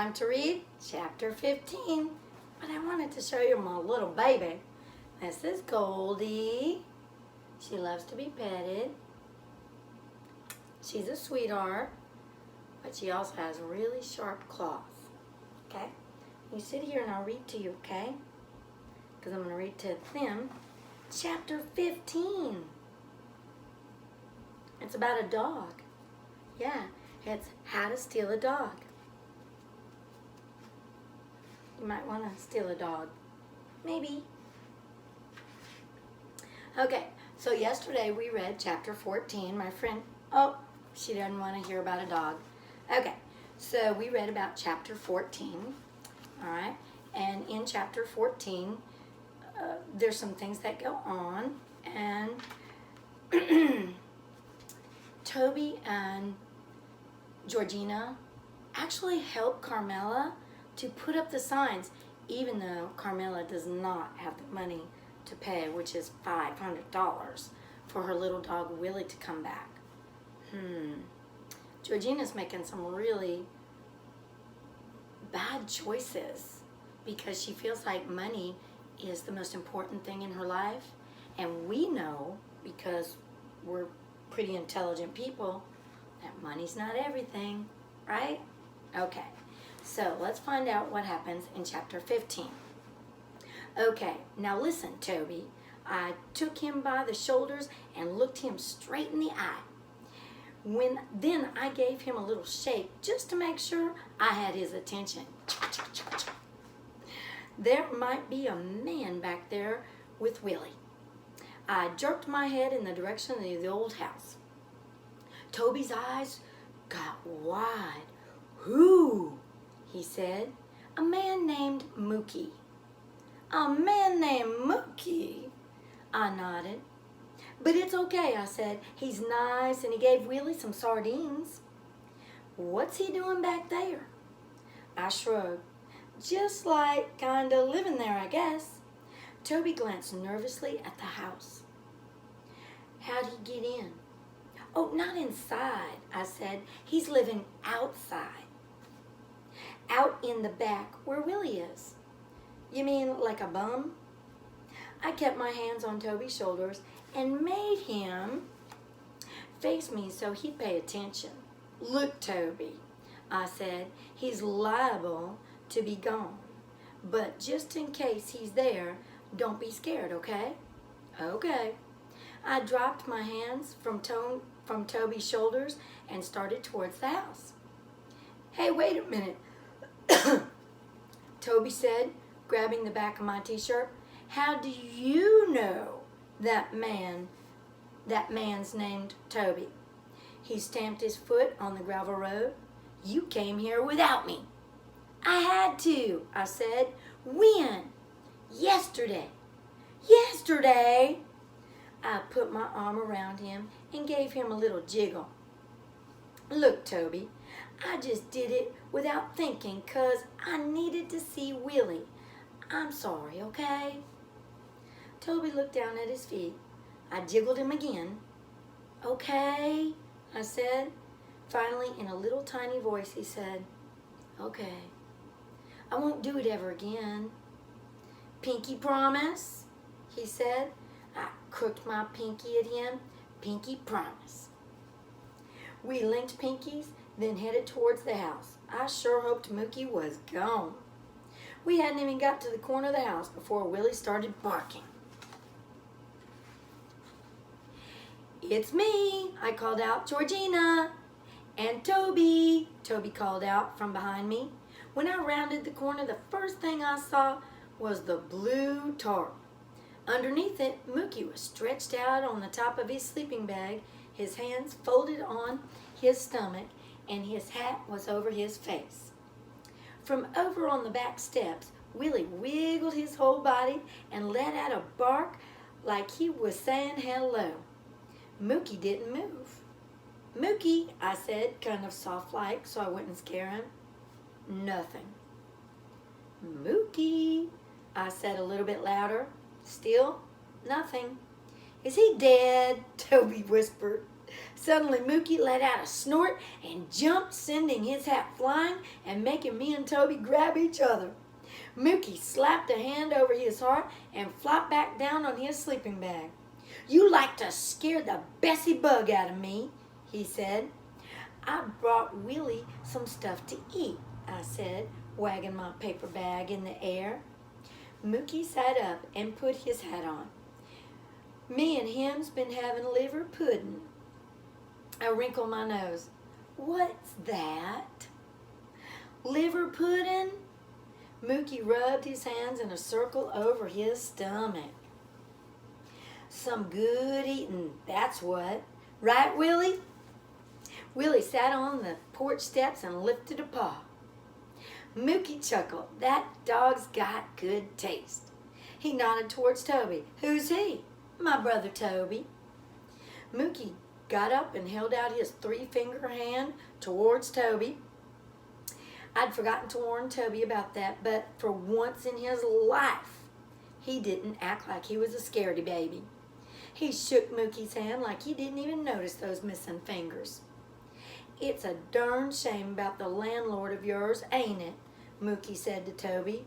time to read chapter 15. But I wanted to show you my little baby. This is Goldie. She loves to be petted. She's a sweetheart, but she also has really sharp claws. Okay? You sit here and I'll read to you, okay? Because I'm going to read to them chapter 15. It's about a dog. Yeah, it's how to steal a dog. You might want to steal a dog. Maybe. Okay, so yesterday we read chapter 14. My friend, she doesn't want to hear about a dog. Okay, so we read about chapter 14. All right, and in chapter 14, there's some things that go on, and Toby and Georgina actually help Carmela to put up the signs, even though Carmela does not have the money to pay, which is $500 for her little dog Willie to come back. Georgina's making some really bad choices because she feels like money is the most important thing in her life, and we know, because we're pretty intelligent people, that money's not everything, right? Okay, so let's find out what happens in chapter 15. Okay, now listen, Toby. I took him by the shoulders and looked him straight in the eye. Then I gave him a little shake just to make sure I had his attention. There might be a man back there with Willie. I jerked my head in the direction of the old house. Toby's eyes got wide. "Who?" he said. "A man named Mookie." "A man named Mookie?" I nodded. "But it's okay," I said. "He's nice, and he gave Willie some sardines." "What's he doing back there?" I shrugged. "Just like kinda living there, I guess." Toby glanced nervously at the house. "How'd he get in?" "Oh, not inside," I said. "He's living outside." "Out in the back where Willie is." "You mean like a bum?" I kept my hands on Toby's shoulders and made him face me so he'd pay attention. "Look, Toby," I said, "he's liable to be gone. But just in case he's there, don't be scared, okay?" "Okay." I dropped my hands from Toby's shoulders and started towards the house. "Hey, wait a minute," Toby said, grabbing the back of my t-shirt. "How do you know that man's named Toby?" He stamped his foot on the gravel road. "You came here without me." "I had to," I said. "When?" "Yesterday." "Yesterday?" I put my arm around him and gave him a little jiggle. "Look, Toby, I just did it without thinking 'cause I needed to see Willie. I'm sorry, okay?" Toby looked down at his feet. I jiggled him again. "Okay," I said. Finally, in a little tiny voice, he said, "Okay. I won't do it ever again." "Pinky promise?" he said. I crooked my pinky at him. "Pinky promise." We linked pinkies, then headed towards the house. I sure hoped Mookie was gone. We hadn't even got to the corner of the house before Willie started barking. "It's me," I called out. "Georgina." "And Toby," Toby called out from behind me. When I rounded the corner, the first thing I saw was the blue tarp. Underneath it, Mookie was stretched out on the top of his sleeping bag, his hands folded on his stomach, and his hat was over his face. From over on the back steps, Willie wiggled his whole body and let out a bark like he was saying hello. Mookie didn't move. "Mookie," I said, kind of soft-like so I wouldn't scare him. Nothing. "Mookie," I said a little bit louder. Still nothing. "Is he dead?" Toby whispered. Suddenly, Mookie let out a snort and jumped, sending his hat flying and making me and Toby grab each other. Mookie slapped a hand over his heart and flopped back down on his sleeping bag. "You like to scare the Bessie bug out of me," he said. "I brought Willie some stuff to eat," I said, wagging my paper bag in the air. Mookie sat up and put his hat on. "Me and him's been having liver pudding." I wrinkled my nose. "What's that?" "Liver pudding?" Mookie rubbed his hands in a circle over his stomach. "Some good eating, that's what. Right, Willie?" Willie sat on the porch steps and lifted a paw. Mookie chuckled. "That dog's got good taste." He nodded towards Toby. "Who's he?" "My brother Toby." Mookie got up and held out his 3-finger hand towards Toby. I'd forgotten to warn Toby about that, but for once in his life, he didn't act like he was a scaredy baby. He shook Mookie's hand like he didn't even notice those missing fingers. "It's a darn shame about the landlord of yours, ain't it?" Mookie said to Toby.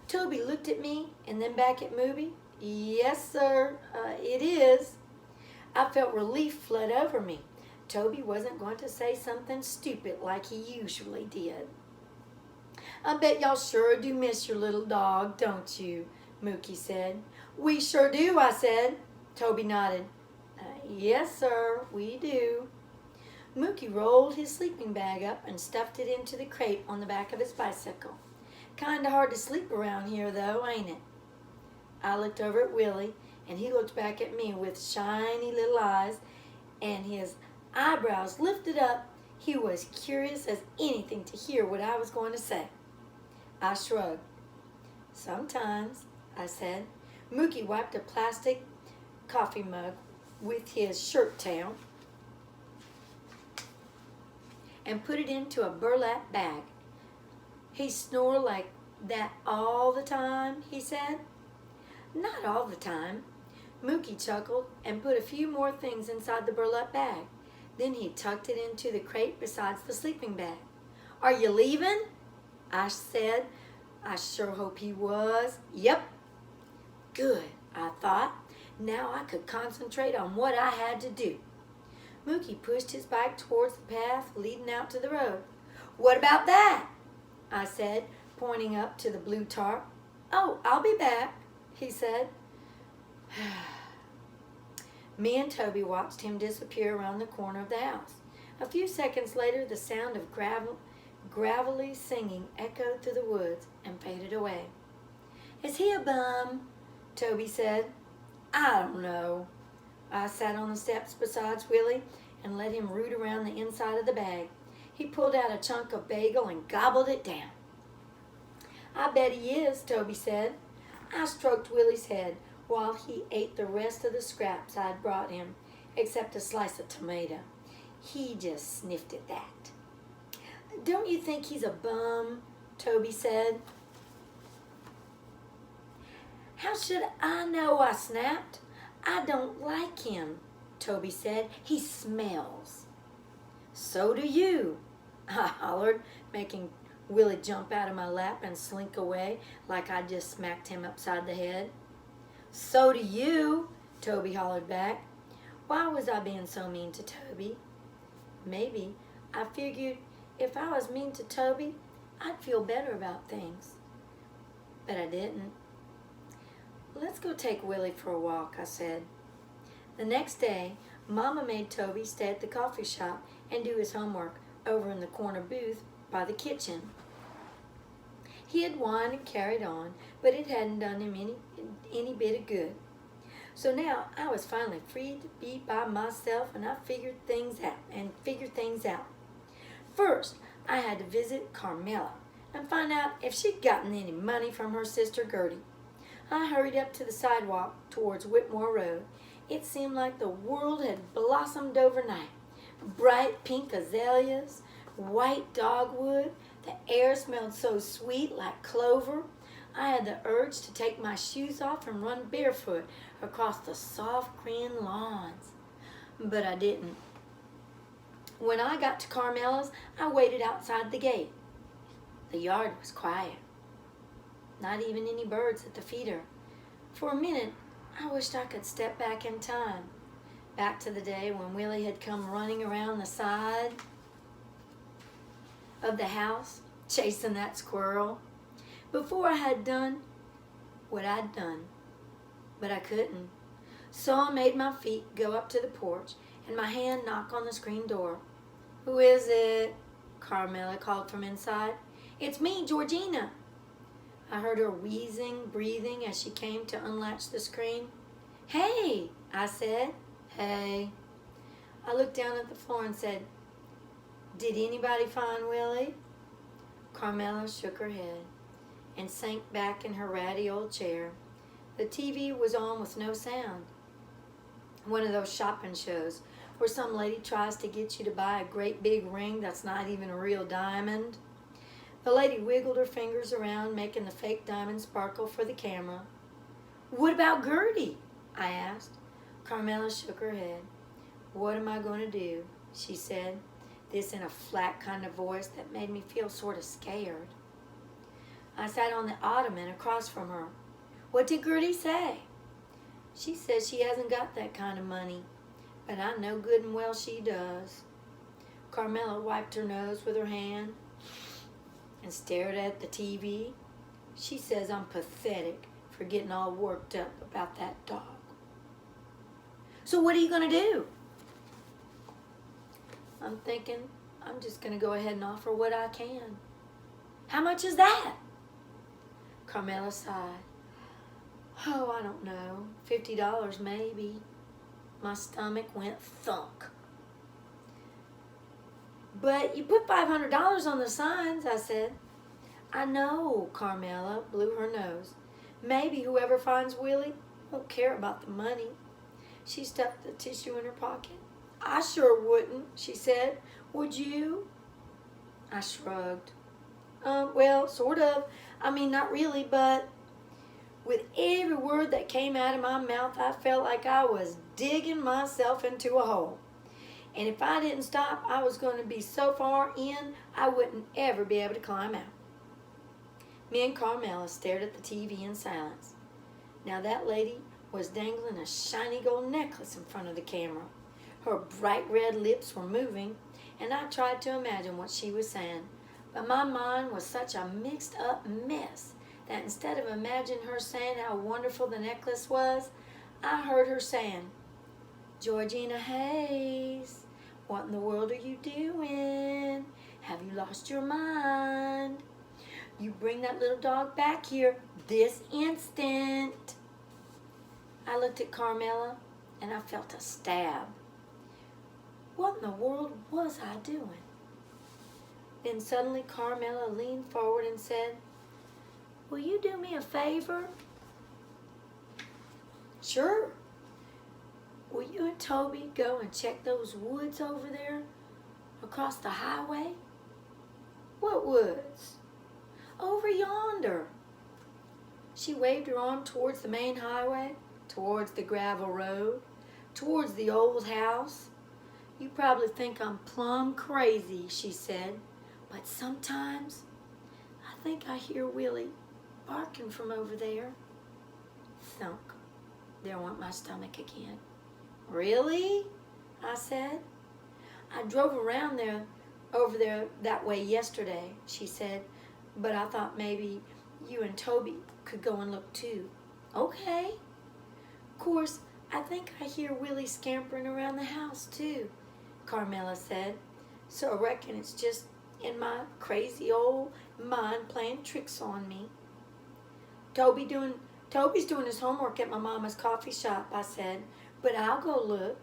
Toby looked at me and then back at Mookie. "Yes, sir, it is." I felt relief flood over me. Toby wasn't going to say something stupid like he usually did. "I bet y'all sure do miss your little dog, don't you?" Mookie said. "We sure do," I said. Toby nodded. "Yes, sir, we do." Mookie rolled his sleeping bag up and stuffed it into the crate on the back of his bicycle. "Kinda hard to sleep around here, though, ain't it?" I looked over at Willie, and he looked back at me with shiny little eyes, and his eyebrows lifted up. He was curious as anything to hear what I was going to say. I shrugged. "Sometimes," I said. Mookie wiped a plastic coffee mug with his shirt tail and put it into a burlap bag. "He snore like that all the time?" he said. "Not all the time." Mookie chuckled and put a few more things inside the burlap bag. Then he tucked it into the crate besides the sleeping bag. "Are you leaving?" I said. I sure hope he was. "Yep." Good, I thought. Now I could concentrate on what I had to do. Mookie pushed his bike towards the path leading out to the road. "What about that?" I said, pointing up to the blue tarp. "Oh, I'll be back," he said. Me and Toby watched him disappear around the corner of the house. A few seconds later, the sound of gravelly singing echoed through the woods and faded away. "Is he a bum?" Toby said. "I don't know." I sat on the steps beside Willie and let him root around the inside of the bag. He pulled out a chunk of bagel and gobbled it down. "I bet he is," Toby said. I stroked Willie's head while he ate the rest of the scraps I'd brought him, except a slice of tomato. He just sniffed at that. "Don't you think he's a bum?" Toby said. "How should I know?" I snapped. "I don't like him," Toby said. "He smells." "So do you," I hollered, making Willie jump out of my lap and slink away like I'd just smacked him upside the head. "So do you," Toby hollered back. Why was I being so mean to Toby? Maybe I figured if I was mean to Toby, I'd feel better about things. But I didn't. "Let's go take Willie for a walk," I said. The next day, Mama made Toby stay at the coffee shop and do his homework over in the corner booth by the kitchen. He had whined and carried on, but it hadn't done him any bit of good. So now I was finally free to be by myself, and I figured things out. First, I had to visit Carmela and find out if she'd gotten any money from her sister Gertie. I hurried up to the sidewalk towards Whitmore Road. It seemed like the world had blossomed overnight. Bright pink azaleas, white dogwood. The air smelled so sweet, like clover. I had the urge to take my shoes off and run barefoot across the soft green lawns. But I didn't. When I got to Carmela's, I waited outside the gate. The yard was quiet. Not even any birds at the feeder. For a minute, I wished I could step back in time. Back to the day when Willie had come running around the side of the house, chasing that squirrel. Before I had done what I'd done. But I couldn't. So I made my feet go up to the porch and my hand knock on the screen door. "Who is it?" Carmela called from inside. "It's me, Georgina." I heard her wheezing, breathing as she came to unlatch the screen. "Hey," I said. "Hey." I looked down at the floor and said, "Did anybody find Willie?" Carmela shook her head and sank back in her ratty old chair. The TV was on with no sound. One of those shopping shows where some lady tries to get you to buy a great big ring that's not even a real diamond. The lady wiggled her fingers around, making the fake diamond sparkle for the camera. "What about Gertie?" I asked. Carmela shook her head. "What am I going to do?" she said, this in a flat kind of voice that made me feel sort of scared. I sat on the ottoman across from her. "What did Gertie say?" "She says she hasn't got that kind of money, but I know good and well she does." Carmela wiped her nose with her hand and stared at the TV. "She says I'm pathetic for getting all worked up about that dog." "So what are you going to do?" "I'm thinking I'm just going to go ahead and offer what I can." "How much is that?" Carmela sighed. "Oh, I don't know. $50 maybe." My stomach went thunk. "But you put $500 on the signs," I said. "I know," Carmela blew her nose. "Maybe whoever finds Willie won't care about the money." She stuffed the tissue in her pocket. "I sure wouldn't," she said. "Would you?" I shrugged. Well, sort of. I mean, not really, but..." With every word that came out of my mouth, I felt like I was digging myself into a hole. And if I didn't stop, I was going to be so far in, I wouldn't ever be able to climb out. Me and Carmela stared at the TV in silence. Now that lady was dangling a shiny gold necklace in front of the camera. Her bright red lips were moving, and I tried to imagine what she was saying. But my mind was such a mixed up mess that instead of imagining her saying how wonderful the necklace was, I heard her saying, "Georgina Hayes, what in the world are you doing? Have you lost your mind? You bring that little dog back here this instant." I looked at Carmela and I felt a stab. What in the world was I doing? Then suddenly Carmela leaned forward and said, "Will you do me a favor?" "Sure." "Will you and Toby go and check those woods over there across the highway?" "What woods?" "Over yonder." She waved her arm towards the main highway, towards the gravel road, towards the old house. "You probably think I'm plumb crazy," she said, "but sometimes I think I hear Willie barking from over there." Thunk. There went my stomach again. "Really?" I said. "I drove around over there that way yesterday," she said, "but I thought maybe you and Toby could go and look too." "Okay." "Course, I think I hear Willie scampering around the house too," Carmela said. "So I reckon it's just in my crazy old mind playing tricks on me." Toby's doing his homework at my mama's coffee shop," I said, "but I'll go look."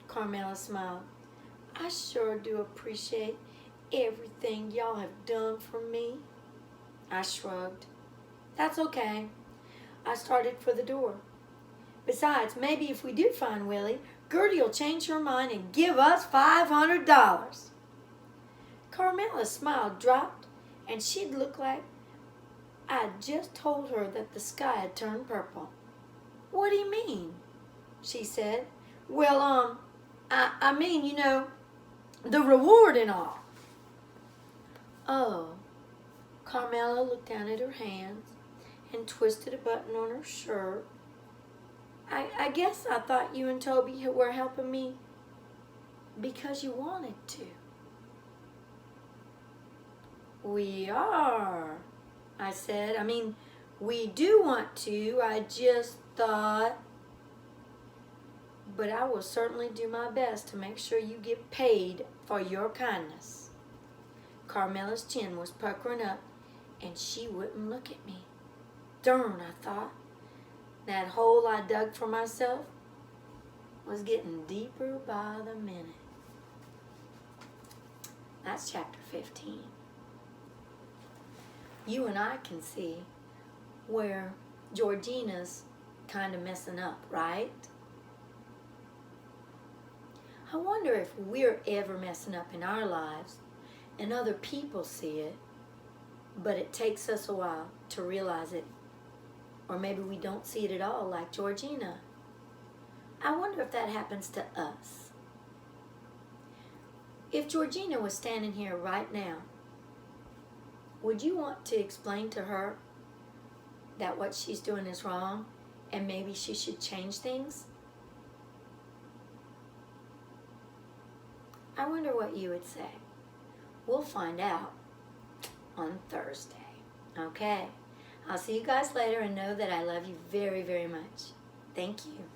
Carmela smiled. "I sure do appreciate everything y'all have done for me." I shrugged. "That's okay." I started for the door. "Besides, maybe if we do find Willie, Gertie'll change her mind and give us $500. Carmela's smile dropped, and she'd look like I'd just told her that the sky had turned purple. "What do you mean?" she said. "Well, I mean, the reward and all. Oh, Carmela looked down at her hands and twisted a button on her shirt. I guess I thought you and Toby were helping me because you wanted to. We are, I said. I mean, we do want to. I just thought. But I will certainly do my best to make sure you get paid for your kindness. Carmela's chin was puckering up, and she wouldn't look at me. Darn, I thought. That hole I dug for myself was getting deeper by the minute. That's chapter 15. You and I can see where Georgina's kind of messing up, right? I wonder if we're ever messing up in our lives and other people see it, but it takes us a while to realize it. Or maybe we don't see it at all, like Georgina. I wonder if that happens to us. If Georgina was standing here right now, would you want to explain to her that what she's doing is wrong and maybe she should change things? I wonder what you would say. We'll find out on Thursday. Okay? I'll see you guys later and know that I love you very, very much. Thank you.